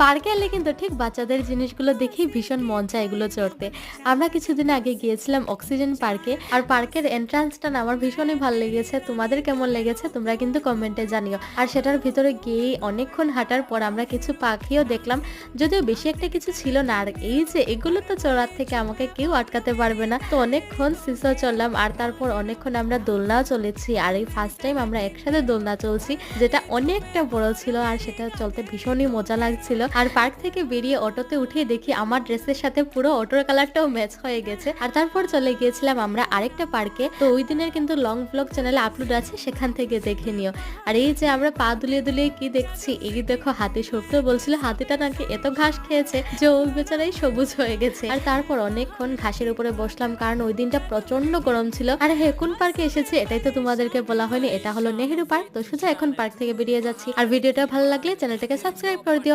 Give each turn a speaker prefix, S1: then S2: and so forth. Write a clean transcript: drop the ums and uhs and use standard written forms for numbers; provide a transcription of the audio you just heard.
S1: পার্কে এলে কিন্তু ঠিক বাচ্চাদের জিনিসগুলো দেখেই ভীষণ মন চায় এগুলো চড়তে। আমরা কিছুদিন আগে গিয়েছিলাম অক্সিজেন পার্কে। আর পার্কের এন্ট্রান্সটা না আমার ভীষণই ভালো লেগেছে। তোমাদের কেমন লেগেছে তোমরা কিন্তু কমেন্টে জানিও। আর সেটার ভিতরে গিয়েই অনেকক্ষণ হাঁটার পর আমরা কিছু পাখিও দেখলাম। যদিও বেশি একটা কিছু ছিল না। আর এই যে এগুলো তো চড়ার থেকে আমাকে কেউ আটকাতে পারবে না। তো অনেকক্ষণ সিসো চললাম আর তারপর অনেকক্ষণ আমরা দোলনাও চলেছি। আর এই ফার্স্ট টাইম আমরা একসাথে দোলনা চলছি, যেটা অনেকটা বড় ছিল আর সেটা চলতে ভীষণই মজা লাগছিল। আর পার্ক থেকে বেরিয়ে অটোতে উঠে দেখি আমার ড্রেসের সাথে পুরো অটোর কালারটাও ম্যাচ হয়ে গেছে। আর তারপর চলে গিয়েছিলাম আমরা আরেকটা পার্কে। তো ওই দিনের কিন্তু লং ব্লগ চ্যানেলে আপলোড আছে, সেখান থেকে দেখে নিও। আর এই যে আমরা পা দুলিয়ে দুলিয়ে কি দেখছি, এই দেখো হাতি। সত্যি বলছিল হাতিটা নাকি এত ঘাস খেয়েছে যে ওই বেচারাই সবুজ হয়ে গেছে। আর তারপর অনেকক্ষণ ঘাসের উপরে বসলাম, কারণ ওই দিনটা প্রচন্ড গরম ছিল। আর হ্যাঁ, কোন পার্কে এসেছি এটাই তো তোমাদেরকে বলা হয়নি, এটা হলো নেহেরু পার্ক। তো সোজা এখন পার্ক থেকে বেরিয়ে যাচ্ছি। আর ভিডিওটা ভালো লাগলে চ্যানেলটাকে সাবস্ক্রাইব করে দিও।